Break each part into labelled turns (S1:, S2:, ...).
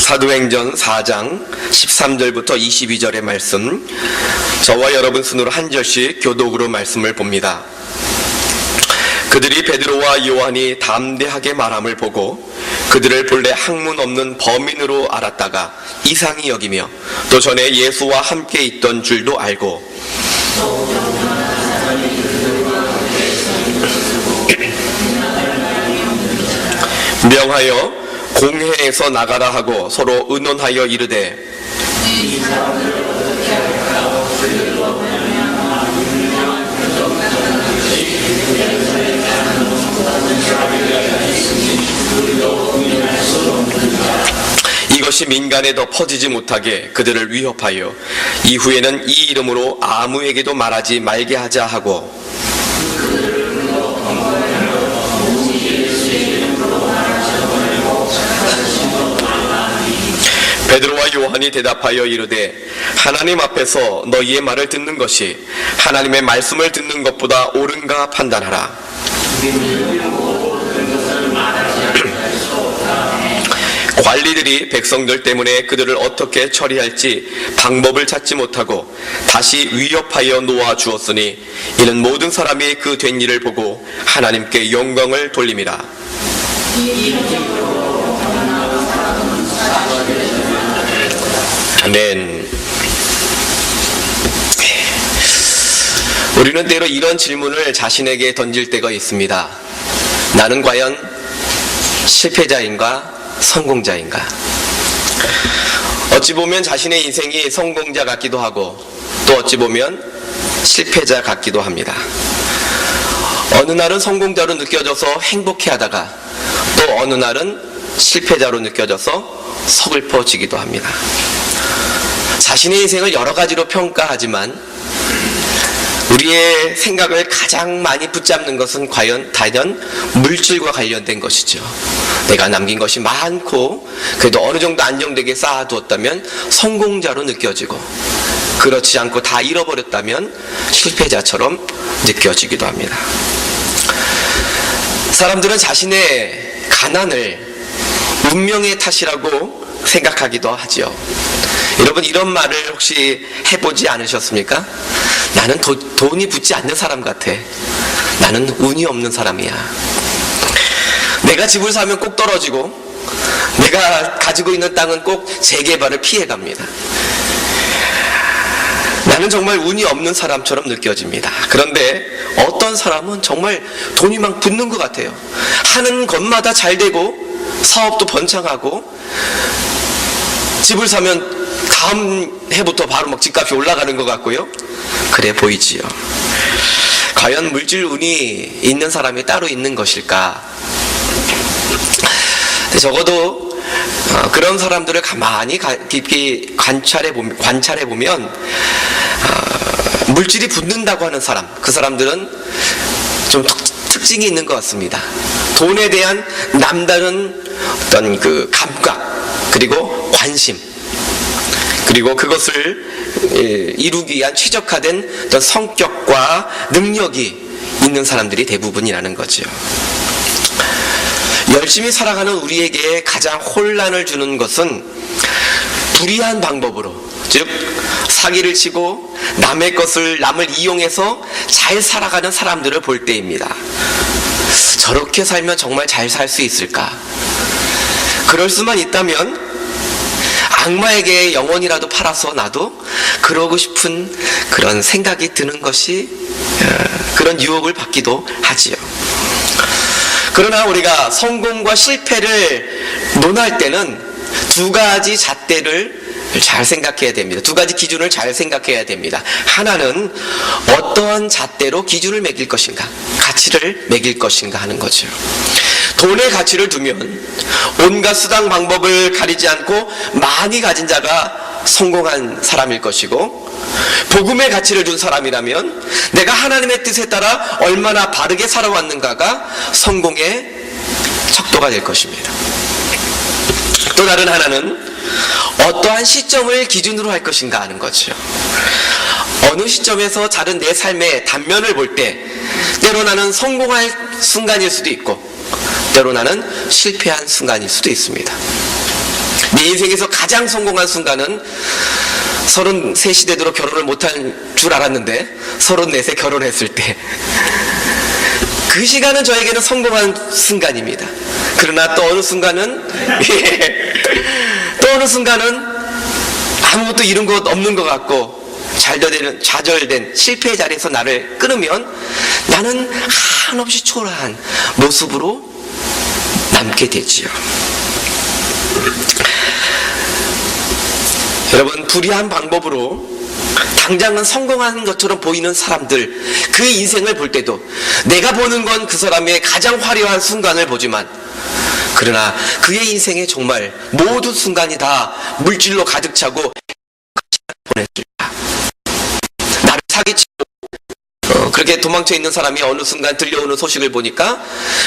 S1: 사도행전 4장 13절부터 22절의 말씀, 저와 여러분 순으로 한 절씩 교독으로 말씀을 봅니다. 그들이 베드로와 요한이 담대하게 말함을 보고 그들을 본래 학문 없는 범인으로 알았다가 이상히 여기며 또 전에 예수와 함께 있던 줄도 알고 명하여 공회에서 나가라 하고 서로 의논하여 이르되 이것이 민간에 더 퍼지지 못하게 그들을 위협하여 이후에는 이 이름으로 아무에게도 말하지 말게 하자 하고 베드로와 요한이 대답하여 이르되 하나님 앞에서 너희의 말을 듣는 것이 하나님의 말씀을 듣는 것보다 옳은가 판단하라. 관리들이 백성들 때문에 그들을 어떻게 처리할지 방법을 찾지 못하고 다시 위협하여 놓아 주었으니 이는 모든 사람이 그 된 일을 보고 하나님께 영광을 돌림이라. 아멘. 우리는 때로 이런 질문을 자신에게 던질 때가 있습니다. 나는 과연 실패자인가 성공자인가? 어찌 보면 자신의 인생이 성공자 같기도 하고 또 어찌 보면 실패자 같기도 합니다. 어느 날은 성공자로 느껴져서 행복해하다가 또 어느 날은 실패자로 느껴져서 서글퍼지기도 합니다. 자신의 인생을 여러 가지로 평가하지만 우리의 생각을 가장 많이 붙잡는 것은 과연 단연 물질과 관련된 것이죠. 내가 남긴 것이 많고 그래도 어느 정도 안정되게 쌓아두었다면 성공자로 느껴지고 그렇지 않고 다 잃어버렸다면 실패자처럼 느껴지기도 합니다. 사람들은 자신의 가난을 운명의 탓이라고 생각하기도 하죠. 여러분 이런 말을 혹시 해보지 않으셨습니까? 나는 돈이 붙지 않는 사람 같아. 나는 운이 없는 사람이야. 내가 집을 사면 꼭 떨어지고 내가 가지고 있는 땅은 꼭 재개발을 피해갑니다. 나는 정말 운이 없는 사람처럼 느껴집니다. 그런데 어떤 사람은 정말 돈이 막 붙는 것 같아요. 하는 것마다 잘 되고 사업도 번창하고 집을 사면 다음 해부터 바로 막 집값이 올라가는 것 같고요. 그래 보이지요. 과연 물질 운이 있는 사람이 따로 있는 것일까? 적어도 그런 사람들을 가만히 깊이 관찰해 보면 물질이 붙는다고 하는 사람, 그 사람들은 좀 특징이 있는 것 같습니다. 돈에 대한 남다른 어떤 그 감각 그리고 관심 그리고 그것을 이루기 위한 최적화된 어떤 성격과 능력이 있는 사람들이 대부분이라는 거죠. 열심히 살아가는 우리에게 가장 혼란을 주는 것은 불이한 방법으로, 즉 사기를 치고 남의 것을 남을 이용해서 잘 살아가는 사람들을 볼 때입니다. 저렇게 살면 정말 잘 살 수 있을까? 그럴 수만 있다면 악마에게 영혼이라도 팔아서 나도 그러고 싶은 그런 생각이 드는 것이 그런 유혹을 받기도 하지요. 그러나 우리가 성공과 실패를 논할 때는 두 가지 잣대를 잘 생각해야 됩니다. 두 가지 기준을 잘 생각해야 됩니다. 하나는 어떠한 잣대로 기준을 매길 것인가, 가치를 매길 것인가 하는 거죠. 돈의 가치를 두면 온갖 수단 방법을 가리지 않고 많이 가진 자가 성공한 사람일 것이고, 복음의 가치를 준 사람이라면 내가 하나님의 뜻에 따라 얼마나 바르게 살아왔는가가 성공의 척도가 될 것입니다. 또 다른 하나는 어떠한 시점을 기준으로 할 것인가 하는 거죠. 어느 시점에서 다른 내 삶의 단면을 볼 때 때로 나는 성공할 순간일 수도 있고 때로 나는 실패한 순간일 수도 있습니다. 내 인생에서 가장 성공한 순간은 33이 되도록 결혼을 못한 줄 알았는데 34세 결혼했을 때, 그 시간은 저에게는 성공한 순간입니다. 그러나 또 어느 순간은 또 어느 순간은 아무것도 이룬 것 없는 것 같고 좌절된 실패의 자리에서 나를 끊으면 나는 한없이 초라한 모습으로 남게 되지요. 여러분, 불의한 방법으로 당장은 성공하는 것처럼 보이는 사람들, 그 인생을 볼 때도 내가 보는 건 그 사람의 가장 화려한 순간을 보지만, 그러나 그의 인생에 정말 모든 순간이 다 물질로 가득 차고 보냈을까. 나를 사기치고 그렇게 도망쳐 있는 사람이 어느 순간 들려오는 소식을 보니까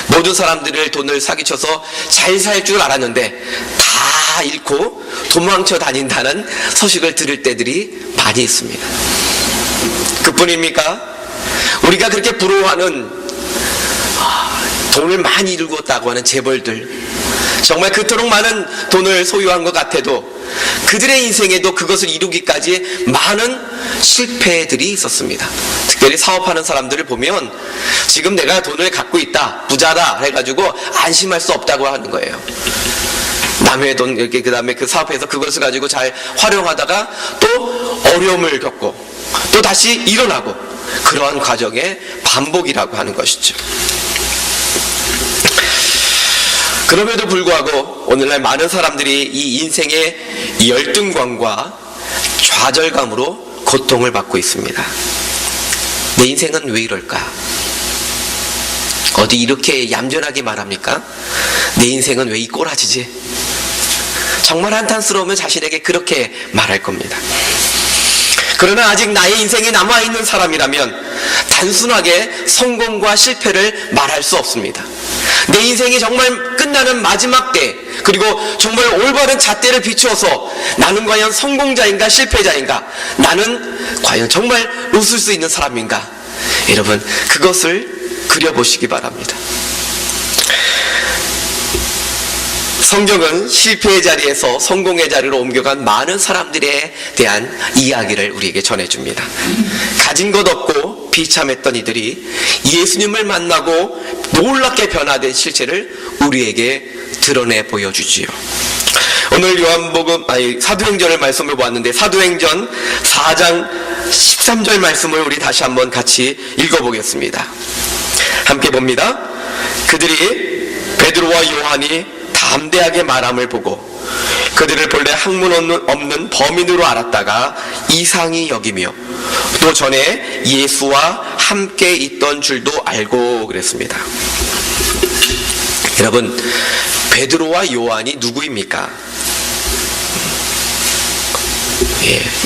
S1: 모든 사람들을 돈을 사기쳐서 잘 살 줄 알았는데 다 잃고 도망쳐 다닌다는 소식을 들을 때들이 많이 있습니다. 그뿐입니까? 우리가 그렇게 부러워하는 돈을 많이 이루었다고 하는 재벌들, 정말 그토록 많은 돈을 소유한 것 같아도 그들의 인생에도 그것을 이루기까지 많은 실패들이 있었습니다. 특별히 사업하는 사람들을 보면 지금 내가 돈을 갖고 있다, 부자다 해가지고 안심할 수 없다고 하는 거예요. 남의 돈, 이렇게 그 다음에 그 사업에서 그것을 가지고 잘 활용하다가 또 어려움을 겪고 또 다시 일어나고, 그러한 과정의 반복이라고 하는 것이죠. 그럼에도 불구하고 오늘날 많은 사람들이 이 인생의 열등감과 좌절감으로 고통을 받고 있습니다. 내 인생은 왜 이럴까? 어디 이렇게 얌전하게 말합니까? 내 인생은 왜 이 꼬라지지? 정말 한탄스러우면 자신에게 그렇게 말할 겁니다. 그러나 아직 나의 인생에 남아있는 사람이라면 단순하게 성공과 실패를 말할 수 없습니다. 내 인생이 정말 끝나는 마지막 때, 그리고 정말 올바른 잣대를 비추어서 나는 과연 성공자인가 실패자인가, 나는 과연 정말 웃을 수 있는 사람인가, 여러분 그것을 그려보시기 바랍니다. 성경은 실패의 자리에서 성공의 자리로 옮겨간 많은 사람들에 대한 이야기를 우리에게 전해줍니다. 가진 것 없고 비참했던 이들이 예수님을 만나고 놀랍게 변화된 실체를 우리에게 드러내 보여주지요. 오늘 사도행전을 말씀을 보았는데, 사도행전 4장 13절 말씀을 우리 다시 한번 같이 읽어보겠습니다. 함께 봅니다. 그들이 베드로와 요한이 담대하게 말함을 보고 그들을 본래 학문 없는 범인으로 알았다가 이상히 여기며 또 전에 예수와 함께 있던 줄도 알고 그랬습니다. 여러분, 베드로와 요한이 누구입니까?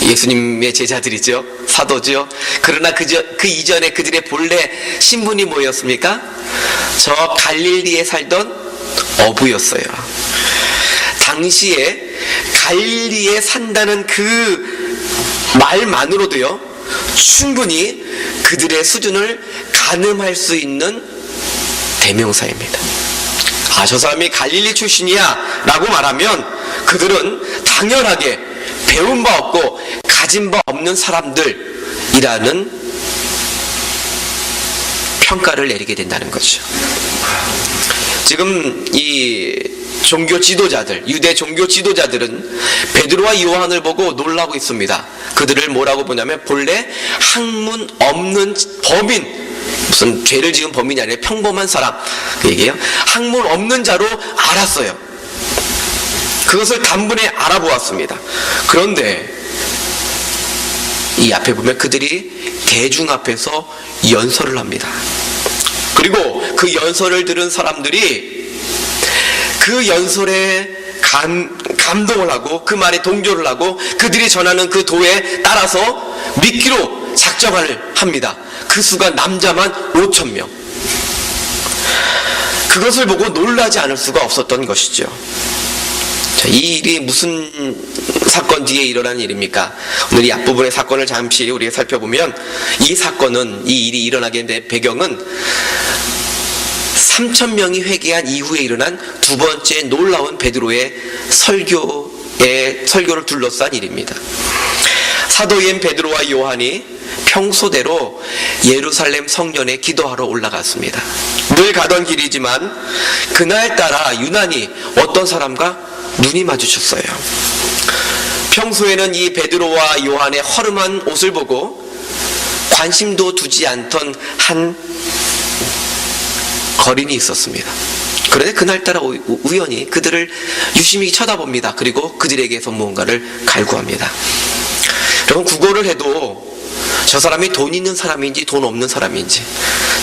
S1: 예수님의 제자들이죠. 사도죠. 그러나 그 이전에 그들의 본래 신분이 뭐였습니까? 저 갈릴리에 살던 어부였어요. 당시에 갈릴리에 산다는 그 말만으로도요, 충분히 그들의 수준을 가늠할 수 있는 대명사입니다. 저 사람이 갈릴리 출신이야 라고 말하면 그들은 당연하게 배운 바 없고 가진 바 없는 사람들이라는 평가를 내리게 된다는 거죠. 지금 이 종교 지도자들, 유대 종교 지도자들은 베드로와 요한을 보고 놀라고 있습니다. 그들을 뭐라고 보냐면 본래 학문 없는 범인, 무슨 죄를 지은 범인이 아니라 평범한 사람, 그 얘기예요. 학문 없는 자로 알았어요. 그것을 단번에 알아보았습니다. 그런데 이 앞에 보면 그들이 대중 앞에서 연설을 합니다. 그리고 그 연설을 들은 사람들이 그 연설에 감동을 하고 그 말에 동조를 하고 그들이 전하는 그 도에 따라서 믿기로 작정을 합니다. 그 수가 남자만 5,000명. 그것을 보고 놀라지 않을 수가 없었던 것이죠. 자, 이 일이 무슨 사건 뒤에 일어난 일입니까? 오늘 이 앞부분의 사건을 잠시 우리가 살펴보면, 이 사건은, 이 일이 일어나게 된 배경은 3,000명이 회개한 이후에 일어난 두 번째 놀라운 베드로의 설교 설교를 둘러싼 일입니다. 사도인 베드로와 요한이 평소대로 예루살렘 성전에 기도하러 올라갔습니다. 늘 가던 길이지만 그날따라 유난히 어떤 사람과 눈이 마주쳤어요. 평소에는 이 베드로와 요한의 허름한 옷을 보고 관심도 두지 않던 한 거린이 있었습니다. 그런데 그날따라 우연히 그들을 유심히 쳐다봅니다. 그리고 그들에게서 무언가를 갈구합니다. 여러분, 구걸을 해도 저 사람이 돈 있는 사람인지 돈 없는 사람인지,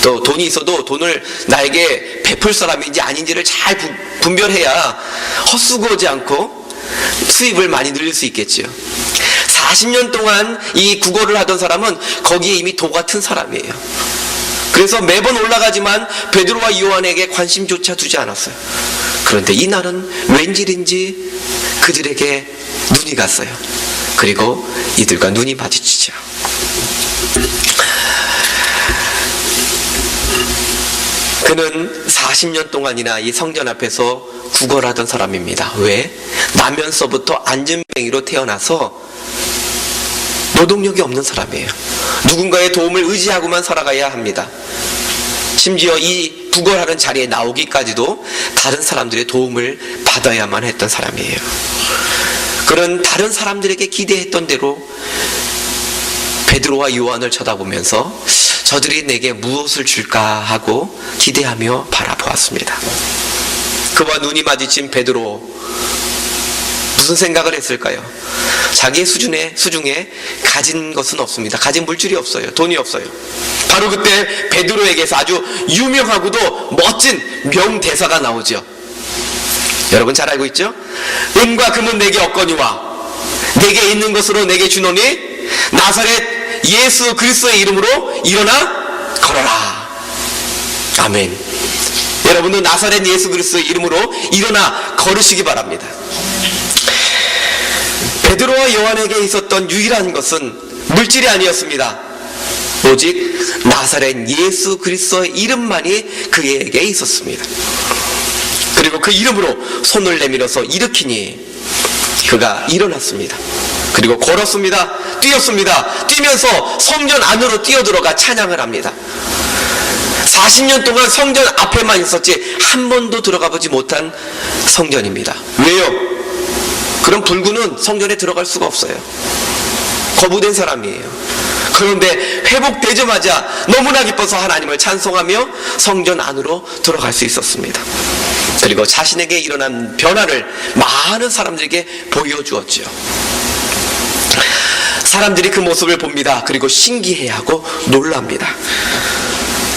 S1: 또 돈이 있어도 돈을 나에게 베풀 사람인지 아닌지를 잘 분별해야 헛수고하지 않고 수입을 많이 늘릴 수 있겠지요. 40년 동안 이 구걸을 하던 사람은 거기에 이미 도 같은 사람이에요. 그래서 매번 올라가지만 베드로와 요한에게 관심조차 두지 않았어요. 그런데 이날은 웬일인지 그들에게 눈이 갔어요. 그리고 이들과 눈이 마주치죠. 그는 40년 동안이나 이 성전 앞에서 구걸하던 사람입니다. 왜? 나면서부터 안전뱅이로 태어나서 노동력이 없는 사람이에요. 누군가의 도움을 의지하고만 살아가야 합니다. 심지어 이 구걸하는 자리에 나오기까지도 다른 사람들의 도움을 받아야만 했던 사람이에요. 그런 다른 사람들에게 기대했던 대로 베드로와 요한을 쳐다보면서 저들이 내게 무엇을 줄까 하고 기대하며 바라보았습니다. 그와 눈이 마주친 베드로, 무슨 생각을 했을까요? 자기의 수중에 가진 것은 없습니다. 가진 물질이 없어요. 돈이 없어요. 바로 그때 베드로에게서 아주 유명하고도 멋진 명대사가 나오죠. 여러분 잘 알고 있죠? 은과 금은 내게 없거니와 내게 있는 것으로 내게 주노니 나사렛 예수 그리스도의 이름으로 일어나 걸어라. 아멘. 여러분도 나사렛 예수 그리스도의 이름으로 일어나 걸으시기 바랍니다. 베드로와 요한에게 있었던 유일한 것은 물질이 아니었습니다. 오직 나사렛 예수 그리스도의 이름만이 그에게 있었습니다. 그리고 그 이름으로 손을 내밀어서 일으키니 그가 일어났습니다. 그리고 걸었습니다. 뛰었습니다. 뛰면서 성전 안으로 뛰어들어가 찬양을 합니다. 40년 동안 성전 앞에만 있었지 한 번도 들어가 보지 못한 성전입니다. 왜요? 그럼 불구는 성전에 들어갈 수가 없어요. 거부된 사람이에요. 그런데 회복되자마자 너무나 기뻐서 하나님을 찬송하며 성전 안으로 들어갈 수 있었습니다. 그리고 자신에게 일어난 변화를 많은 사람들에게 보여주었죠. 사람들이 그 모습을 봅니다. 그리고 신기해하고 놀랍니다.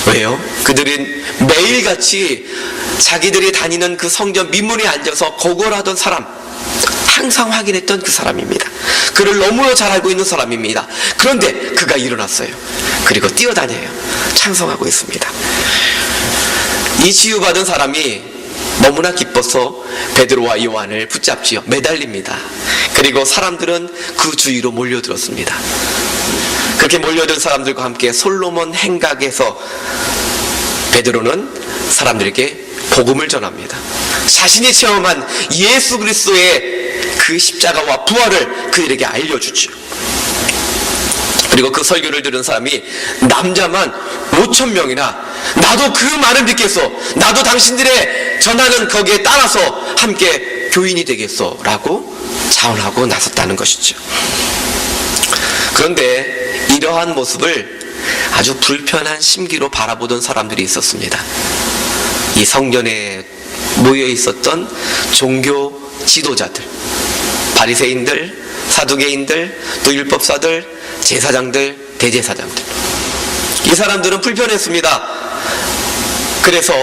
S1: 왜요? 그들은 매일같이 자기들이 다니는 그 성전 민문에 앉아서 거절하던 사람, 항상 확인했던 그 사람입니다. 그를 너무나 잘 알고 있는 사람입니다. 그런데 그가 일어났어요. 그리고 뛰어다녀요. 찬송하고 있습니다. 이 치유받은 사람이 너무나 기뻐서 베드로와 요한을 붙잡지요. 매달립니다. 그리고 사람들은 그 주위로 몰려들었습니다. 그렇게 몰려든 사람들과 함께 솔로몬 행각에서 베드로는 사람들에게 복음을 전합니다. 자신이 체험한 예수 그리스도의 그 십자가와 부활을 그들에게 알려주죠. 그리고 그 설교를 들은 사람이 남자만 5,000명이나 나도 그 말을 믿겠어. 나도 당신들의 전하는 거기에 따라서 함께 교인이 되겠어. 라고 자원하고 나섰다는 것이죠. 그런데 이러한 모습을 아주 불편한 심기로 바라보던 사람들이 있었습니다. 이 성전에 모여 있었던 종교 지도자들, 바리새인들, 사두개인들, 또 율법사들, 제사장들, 대제사장들. 이 사람들은 불편했습니다. 그래서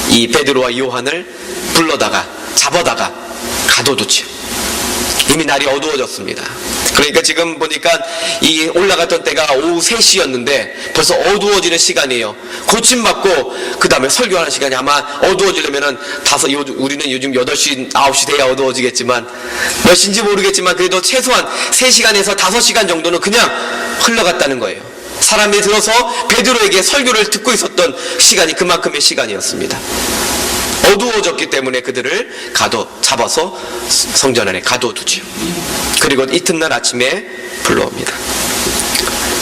S1: 이 베드로와 요한을 불러다가 잡아다가 가둬두죠. 이미 날이 어두워졌습니다. 그러니까 지금 보니까 이 올라갔던 때가 오후 3시였는데 벌써 어두워지는 시간이에요. 고침받고 그 다음에 설교하는 시간이 아마 어두워지려면은 우리는 요즘 8시, 9시 돼야 어두워지겠지만 몇 시인지 모르겠지만 그래도 최소한 3시간에서 5시간 정도는 그냥 흘러갔다는 거예요. 사람이 들어서 베드로에게 설교를 듣고 있었던 시간이 그만큼의 시간이었습니다. 어두워졌기 때문에 그들을 잡아서 성전 안에 가둬두지요. 그리고 이튿날 아침에 불러옵니다.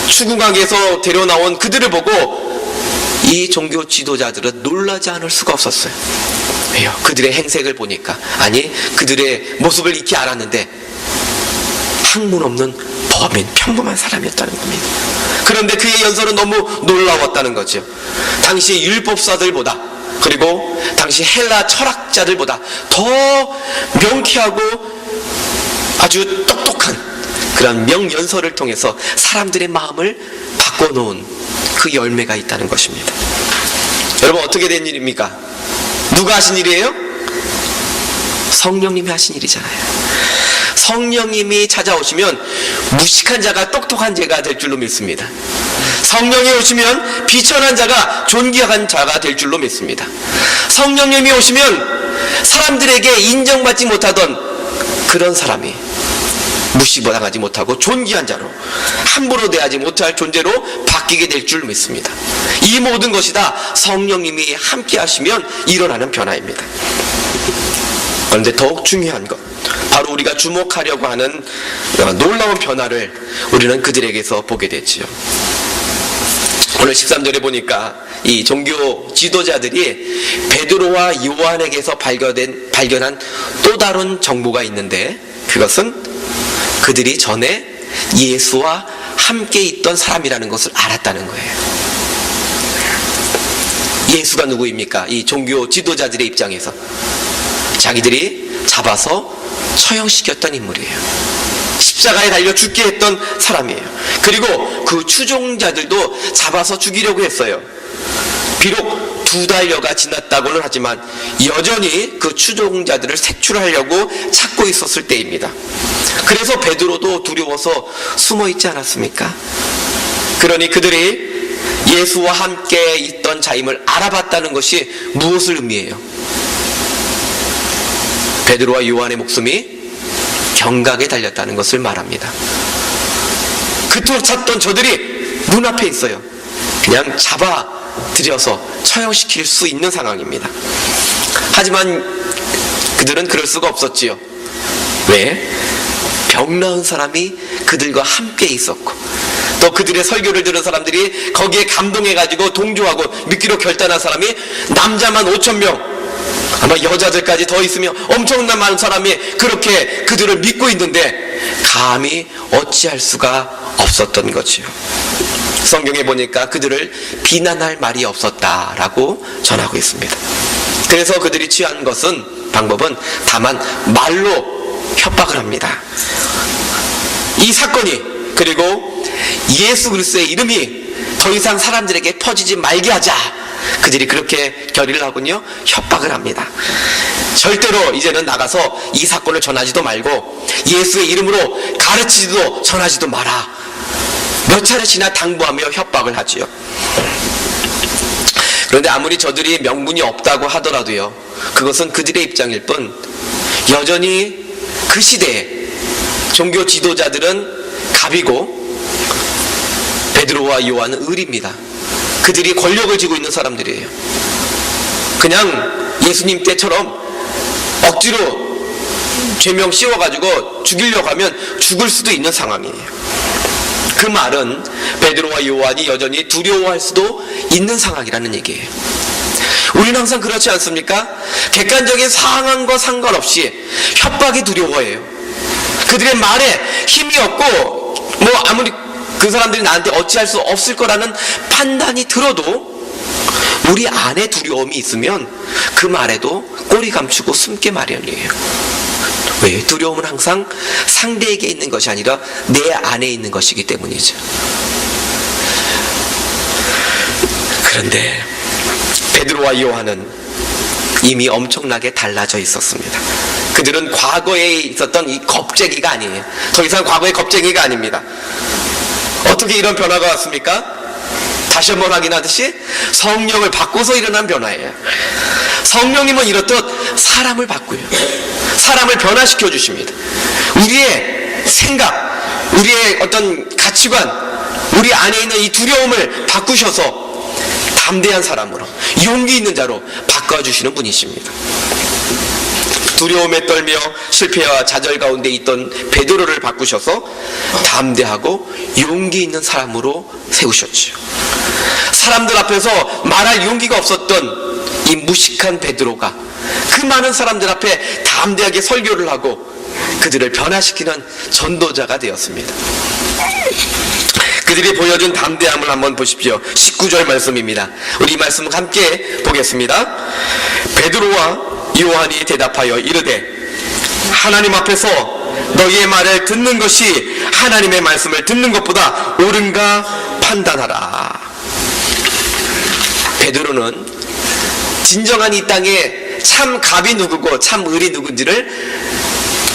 S1: 추궁하게에서 데려나온 그들을 보고 이 종교 지도자들은 놀라지 않을 수가 없었어요. 왜요? 그들의 행색을 보니까, 아니 그들의 모습을 익히 알았는데 학문 없는 범인, 평범한 사람이었다는 겁니다. 그런데 그의 연설은 너무 놀라웠다는 거죠. 당시 율법사들보다, 그리고 당시 헬라 철학자들보다 더 명쾌하고 아주 똑똑한 그런 명연설을 통해서 사람들의 마음을 바꿔놓은 그 열매가 있다는 것입니다. 여러분, 어떻게 된 일입니까? 누가 하신 일이에요? 성령님이 하신 일이잖아요. 성령님이 찾아오시면 무식한 자가 똑똑한 자가 될 줄로 믿습니다. 성령이 오시면 비천한 자가 존귀한 자가 될 줄로 믿습니다. 성령님이 오시면 사람들에게 인정받지 못하던 그런 사람이 무시당하지 못하고 존귀한 자로, 함부로 대하지 못할 존재로 바뀌게 될 줄 믿습니다. 이 모든 것이 다 성령님이 함께 하시면 일어나는 변화입니다. 그런데 더욱 중요한 것, 바로 우리가 주목하려고 하는 놀라운 변화를 우리는 그들에게서 보게 됐지요. 오늘 13절에 보니까 이 종교 지도자들이 베드로와 요한에게서 발견한 또 다른 정보가 있는데, 그것은 그들이 전에 예수와 함께 있던 사람이라는 것을 알았다는 거예요. 예수가 누구입니까? 이 종교 지도자들의 입장에서 자기들이 잡아서 처형시켰던 인물이에요. 십자가에 달려 죽게 했던 사람이에요. 그리고 그 추종자들도 잡아서 죽이려고 했어요. 비록 2달여가 지났다고는 하지만 여전히 그 추종자들을 색출하려고 찾고 있었을 때입니다. 그래서 베드로도 두려워서 숨어 있지 않았습니까? 그러니 그들이 예수와 함께 있던 자임을 알아봤다는 것이 무엇을 의미해요? 베드로와 요한의 목숨이 경각에 달렸다는 것을 말합니다. 그토록 찾던 저들이 눈앞에 있어요. 그냥 잡아들여서 처형시킬 수 있는 상황입니다. 하지만 그들은 그럴 수가 없었지요. 왜? 병 나은 사람이 그들과 함께 있었고, 또 그들의 설교를 들은 사람들이 거기에 감동해가지고 동조하고 믿기로 결단한 사람이 남자만 5,000명, 아마 여자들까지 더 있으면 엄청난 많은 사람이 그렇게 그들을 믿고 있는데 감히 어찌할 수가 없었던 거지요. 성경에 보니까 그들을 비난할 말이 없었다라고 전하고 있습니다. 그래서 그들이 취한 방법은 다만 말로 협박을 합니다. 이 사건이, 그리고 예수 그리스도의 이름이 더 이상 사람들에게 퍼지지 말게 하자, 그들이 그렇게 결의를 하군요. 협박을 합니다. 절대로 이제는 나가서 이 사건을 전하지도 말고 예수의 이름으로 가르치지도 전하지도 마라, 몇 차례씩이나 당부하며 협박을 하지요. 그런데 아무리 저들이 명분이 없다고 하더라도요, 그것은 그들의 입장일 뿐, 여전히 그 시대에 종교 지도자들은 갑이고 베드로와 요한은 을입니다. 그들이 권력을 쥐고 있는 사람들이에요. 그냥 예수님 때처럼 억지로 죄명 씌워가지고 죽이려고 하면 죽을 수도 있는 상황이에요. 그 말은 베드로와 요한이 여전히 두려워할 수도 있는 상황이라는 얘기예요. 우리는 항상 그렇지 않습니까? 객관적인 상황과 상관없이 협박이 두려워해요. 그들의 말에 힘이 없고 아무리 그 사람들이 나한테 어찌할 수 없을 거라는 판단이 들어도 우리 안에 두려움이 있으면 그 말에도 꼬리 감추고 숨게 마련이에요. 왜? 두려움은 항상 상대에게 있는 것이 아니라 내 안에 있는 것이기 때문이죠. 그런데 베드로와 요한은 이미 엄청나게 달라져 있었습니다. 그들은 과거에 있었던 이 겁쟁이가 아니에요. 더 이상 과거의 겁쟁이가 아닙니다. 어떻게 이런 변화가 왔습니까? 다시 한번 확인하듯이 성령을 받고서 일어난 변화예요. 성령님은 이렇듯 사람을 바꾸요. 사람을 변화시켜 주십니다. 우리의 생각, 우리의 어떤 가치관, 우리 안에 있는 이 두려움을 바꾸셔서 담대한 사람으로, 용기 있는 자로 바꾸십니다. 바꿔주시는 분이십니다. 두려움에 떨며 실패와 좌절 가운데 있던 베드로를 바꾸셔서 담대하고 용기 있는 사람으로 세우셨죠. 사람들 앞에서 말할 용기가 없었던 이 무식한 베드로가 그 많은 사람들 앞에 담대하게 설교를 하고 그들을 변화시키는 전도자가 되었습니다. 그들이 보여준 담대함을 한번 보십시오. 19절 말씀입니다. 우리 이 말씀을 함께 보겠습니다. 베드로와 요한이 대답하여 이르되 하나님 앞에서 너희의 말을 듣는 것이 하나님의 말씀을 듣는 것보다 옳은가 판단하라. 베드로는 진정한 이 땅에 참 갑이 누구고 참 을이 누군지를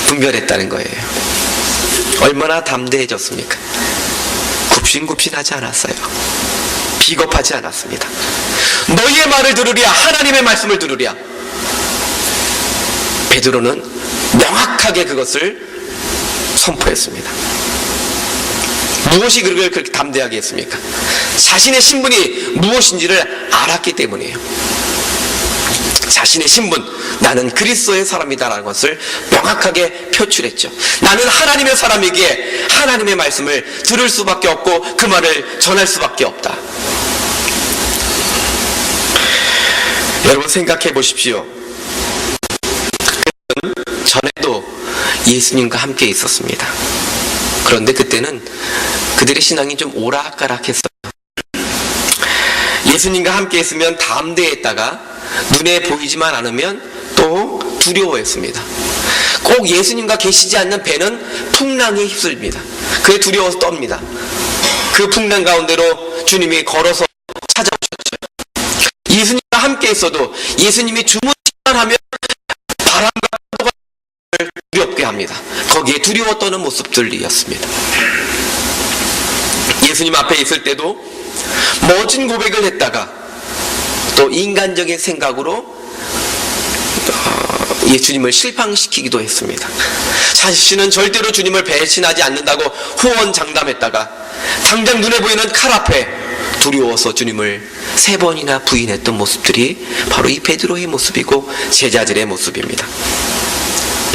S1: 분별했다는 거예요. 얼마나 담대해졌습니까? 굽신굽신하지 않았어요. 비겁하지 않았습니다. 너희의 말을 들으랴, 하나님의 말씀을 들으랴. 베드로는 명확하게 그것을 선포했습니다. 무엇이 그를 그렇게 담대하게 했습니까? 자신의 신분이 무엇인지를 알았기 때문이에요. 자신의 신분, 나는 그리스도의 사람이다라는 것을 명확하게 표출했죠. 나는 하나님의 사람이기에 하나님의 말씀을 들을 수밖에 없고 그 말을 전할 수밖에 없다. 여러분 생각해 보십시오. 전에도 예수님과 함께 있었습니다. 그런데 그때는 그들의 신앙이 좀 오락가락했어요. 예수님과 함께 있으면 담대했다가 눈에 보이지만 않으면 또 두려워했습니다. 꼭 예수님과 계시지 않는 배는 풍랑에 휩쓸립니다. 그게 두려워서 떱니다. 그 풍랑 가운데로 주님이 걸어서 찾아오셨죠. 예수님과 함께 있어도 예수님이 주무시기만 하면 바람과 파도가 두렵게 합니다. 거기에 두려워 떠는 모습들이었습니다. 예수님 앞에 있을 때도 멋진 고백을 했다가 또 인간적인 생각으로 예수님을 실망시키기도 했습니다. 자신은 절대로 주님을 배신하지 않는다고 호언장담했다가 당장 눈에 보이는 칼 앞에 두려워서 주님을 3번이나 부인했던 모습들이 바로 이 베드로의 모습이고 제자들의 모습입니다.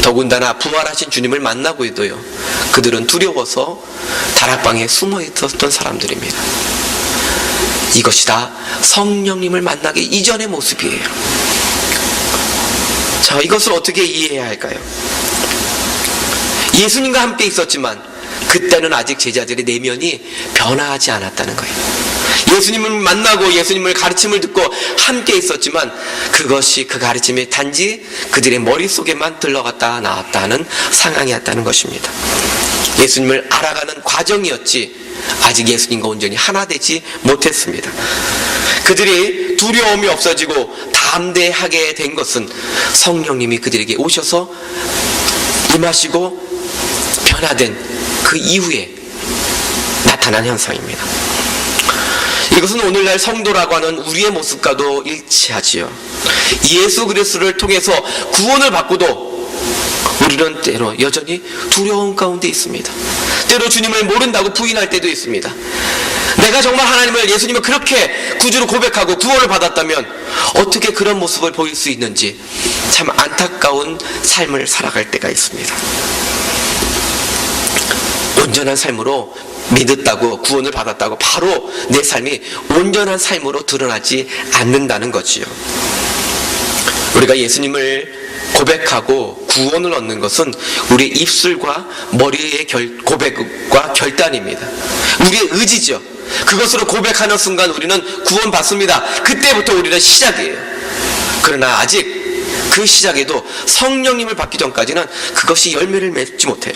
S1: 더군다나 부활하신 주님을 만나고 해도요, 그들은 두려워서 다락방에 숨어 있었던 사람들입니다. 이것이 다 성령님을 만나기 이전의 모습이에요. 자, 이것을 어떻게 이해해야 할까요? 예수님과 함께 있었지만 그때는 아직 제자들의 내면이 변화하지 않았다는 거예요. 예수님을 만나고 예수님을 가르침을 듣고 함께 있었지만 그것이 그 가르침이 단지 그들의 머릿속에만 들러갔다 나왔다 하는 상황이었다는 것입니다. 예수님을 알아가는 과정이었지 아직 예수님과 온전히 하나 되지 못했습니다. 그들이 두려움이 없어지고 담대하게 된 것은 성령님이 그들에게 오셔서 임하시고 변화된 그 이후에 나타난 현상입니다. 이것은 오늘날 성도라고 하는 우리의 모습과도 일치하지요. 예수 그리스도를 통해서 구원을 받고도 우리는 때로 여전히 두려움 가운데 있습니다. 때로 주님을 모른다고 부인할 때도 있습니다. 내가 정말 하나님을, 예수님을 그렇게 구주로 고백하고 구원을 받았다면 어떻게 그런 모습을 보일 수 있는지 참 안타까운 삶을 살아갈 때가 있습니다. 온전한 삶으로 믿었다고 구원을 받았다고 바로 내 삶이 온전한 삶으로 드러나지 않는다는 거지요. 우리가 예수님을 고백하고 구원을 얻는 것은 우리의 입술과 머리의 고백과 결단입니다. 우리의 의지죠. 그것으로 고백하는 순간 우리는 구원받습니다. 그때부터 우리는 시작이에요. 그러나 아직 그 시작에도 성령님을 받기 전까지는 그것이 열매를 맺지 못해요.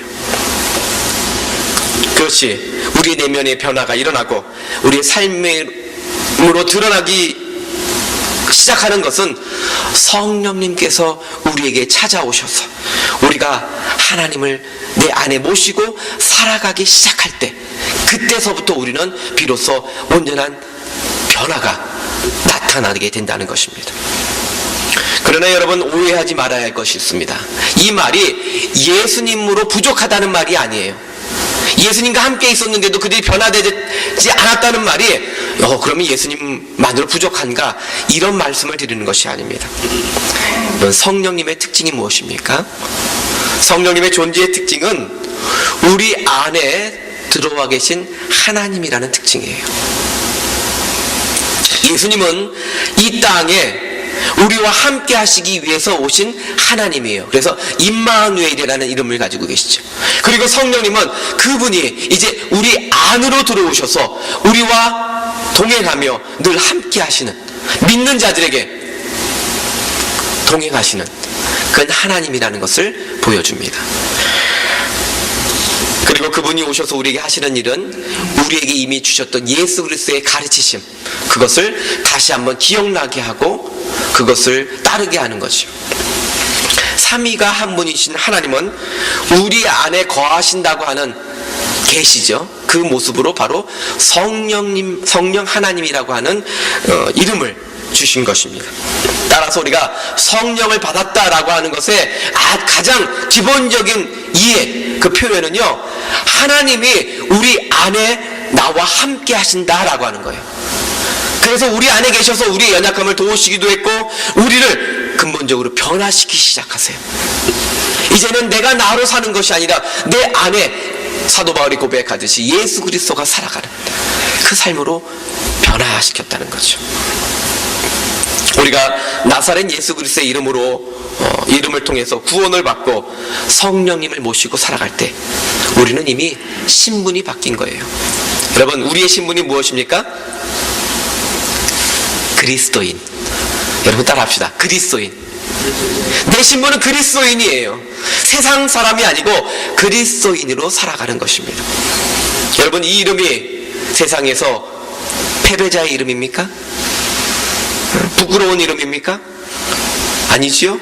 S1: 그렇지, 우리 내면의 변화가 일어나고 우리의 삶으로 드러나기 시작하는 것은 성령님께서 우리에게 찾아오셔서 우리가 하나님을 내 안에 모시고 살아가기 시작할 때, 그때서부터 우리는 비로소 온전한 변화가 나타나게 된다는 것입니다. 그러나 여러분, 오해하지 말아야 할 것이 있습니다. 이 말이 예수님으로 부족하다는 말이 아니에요. 예수님과 함께 있었는데도 그들이 변화되지 않았다는 말이 그러면 예수님만으로 부족한가? 이런 말씀을 드리는 것이 아닙니다. 성령님의 특징이 무엇입니까? 성령님의 존재의 특징은 우리 안에 들어와 계신 하나님이라는 특징이에요. 예수님은 이 땅에 우리와 함께 하시기 위해서 오신 하나님이에요. 그래서 임마누엘이라는 이름을 가지고 계시죠. 그리고 성령님은 그분이 이제 우리 안으로 들어오셔서 우리와 동행하며 늘 함께 하시는, 믿는 자들에게 동행하시는 그건 하나님이라는 것을 보여줍니다. 그리고 그분이 오셔서 우리에게 하시는 일은 우리에게 이미 주셨던 예수 그리스도의 가르치심, 그것을 다시 한번 기억나게 하고 그것을 따르게 하는 것이요. 삼위가 한 분이신 하나님은 우리 안에 거하신다고 하는 계시죠. 그 모습으로 바로 성령 하나님이라고 하는 이름을 주신 것입니다. 따라서 우리가 성령을 받았다라고 하는 것의 가장 기본적인 이해, 그 표현은요, 하나님이 우리 안에 나와 함께 하신다라고 하는 거예요. 그래서 우리 안에 계셔서 우리의 연약함을 도우시기도 했고 우리를 근본적으로 변화시키기 시작하세요. 이제는 내가 나로 사는 것이 아니라 내 안에 사도 바울이 고백하듯이 예수 그리스도가 살아가는 그 삶으로 변화시켰다는 거죠. 우리가 나사렛 예수 그리스도의 이름을 통해서 구원을 받고 성령님을 모시고 살아갈 때 우리는 이미 신분이 바뀐 거예요. 여러분, 우리의 신분이 무엇입니까? 그리스도인. 여러분 따라합시다. 그리스도인. 내 신분은 그리스도인이에요. 세상 사람이 아니고 그리스도인으로 살아가는 것입니다. 여러분, 이 이름이 세상에서 패배자의 이름입니까? 부끄러운 이름입니까? 아니지요?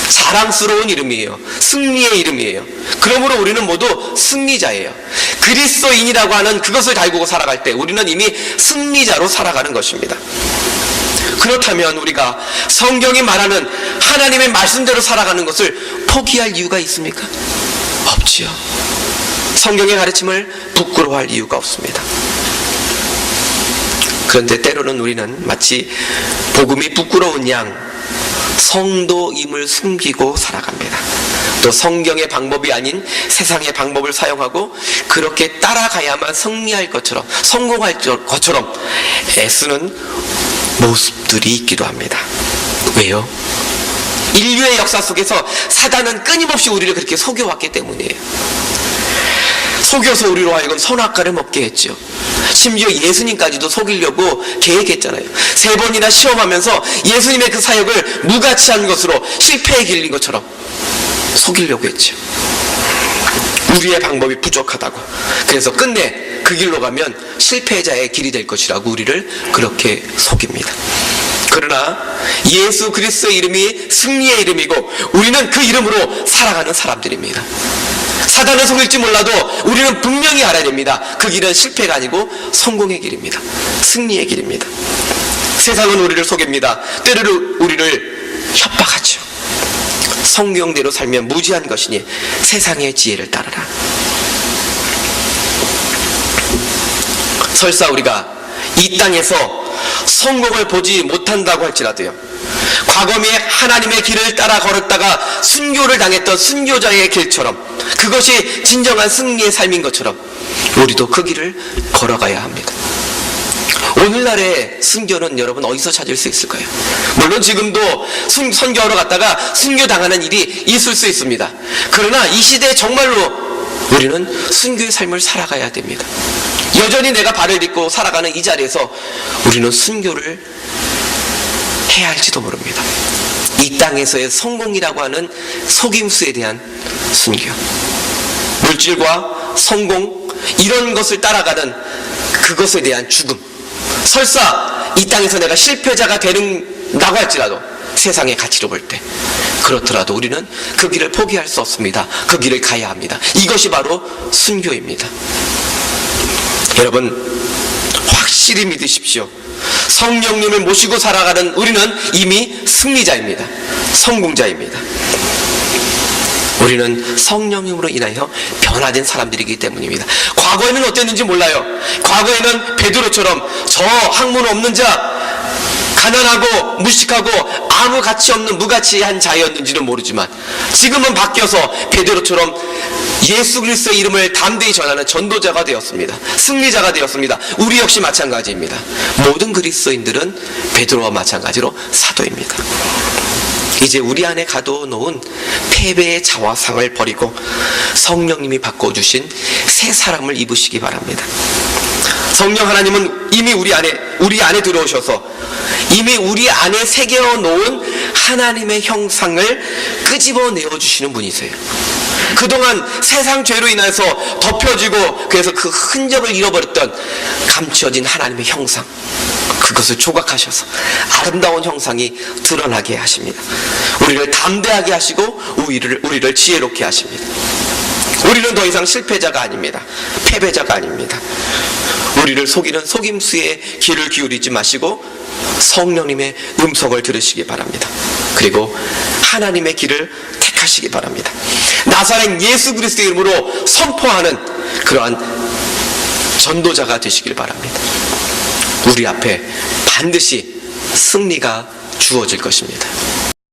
S1: 자랑스러운 이름이에요. 승리의 이름이에요. 그러므로 우리는 모두 승리자예요. 그리스도인이라고 하는 그것을 달고 살아갈 때 우리는 이미 승리자로 살아가는 것입니다. 그렇다면 우리가 성경이 말하는 하나님의 말씀대로 살아가는 것을 포기할 이유가 있습니까? 없지요. 성경의 가르침을 부끄러워할 이유가 없습니다. 그런데 때로는 우리는 마치 복음이 부끄러운 양 성도임을 숨기고 살아갑니다. 또 성경의 방법이 아닌 세상의 방법을 사용하고 그렇게 따라가야만 승리할 것처럼, 성공할 것처럼 애쓰는 모습들이 있기도 합니다. 왜요? 인류의 역사 속에서 사단은 끊임없이 우리를 그렇게 속여왔기 때문이에요. 속여서 우리로 하여금 선악과를 먹게 했죠. 심지어 예수님까지도 속이려고 계획했잖아요. 3번이나 시험하면서 예수님의 그 사역을 무가치한 것으로 실패에 길린 것처럼 속이려고 했죠. 우리의 방법이 부족하다고. 그래서 끝내 그 길로 가면 실패자의 길이 될 것이라고 우리를 그렇게 속입니다. 그러나 예수 그리스도의 이름이 승리의 이름이고 우리는 그 이름으로 살아가는 사람들입니다. 사단은 속일지 몰라도 우리는 분명히 알아야 됩니다. 그 길은 실패가 아니고 성공의 길입니다. 승리의 길입니다. 세상은 우리를 속입니다. 때로는 우리를 협박하죠. 성경대로 살면 무지한 것이니 세상의 지혜를 따르라. 설사 우리가 이 땅에서 성공을 보지 못한다고 할지라도요, 과거에 하나님의 길을 따라 걸었다가 순교를 당했던 순교자의 길처럼, 그것이 진정한 승리의 삶인 것처럼 우리도 그 길을 걸어가야 합니다. 오늘날의 순교는 여러분 어디서 찾을 수 있을까요? 물론 지금도 선교하러 갔다가 순교당하는 일이 있을 수 있습니다. 그러나 이 시대에 정말로 우리는 순교의 삶을 살아가야 됩니다. 여전히 내가 발을 딛고 살아가는 이 자리에서 우리는 순교를 해야 할지도 모릅니다. 이 땅에서의 성공이라고 하는 속임수에 대한 순교, 물질과 성공 이런 것을 따라가는 그것에 대한 죽음, 설사 이 땅에서 내가 실패자가 된다고 할지라도 세상의 가치로 볼 때 그렇더라도 우리는 그 길을 포기할 수 없습니다. 그 길을 가야 합니다. 이것이 바로 순교입니다. 여러분 확실히 믿으십시오. 성령님을 모시고 살아가는 우리는 이미 승리자입니다. 성공자입니다. 우리는 성령님으로 인하여 변화된 사람들이기 때문입니다. 과거에는 어땠는지 몰라요. 과거에는 베드로처럼 저 학문 없는 자, 가난하고 무식하고 아무 가치 없는 무가치한 자였는지는 모르지만 지금은 바뀌어서 베드로처럼 예수 그리스도의 이름을 담대히 전하는 전도자가 되었습니다. 승리자가 되었습니다. 우리 역시 마찬가지입니다. 모든 그리스도인들은 베드로와 마찬가지로 사도입니다. 이제 우리 안에 가둬놓은 패배의 자화상을 버리고 성령님이 바꿔주신 새 사람을 입으시기 바랍니다. 성령 하나님은 이미 우리 안에 들어오셔서 이미 우리 안에 새겨놓은 하나님의 형상을 끄집어 내어주시는 분이세요. 그동안 세상 죄로 인해서 덮여지고 그래서 그 흔적을 잃어버렸던 감춰진 하나님의 형상, 그것을 조각하셔서 아름다운 형상이 드러나게 하십니다. 우리를 담대하게 하시고 우리를 지혜롭게 하십니다. 우리는 더 이상 실패자가 아닙니다. 패배자가 아닙니다. 우리를 속이는 속임수에 귀를 기울이지 마시고 성령님의 음성을 들으시기 바랍니다. 그리고 하나님의 길을 택하시기 바랍니다. 나사렛 예수 그리스도의 이름으로 선포하는 그러한 전도자가 되시길 바랍니다. 우리 앞에 반드시 승리가 주어질 것입니다.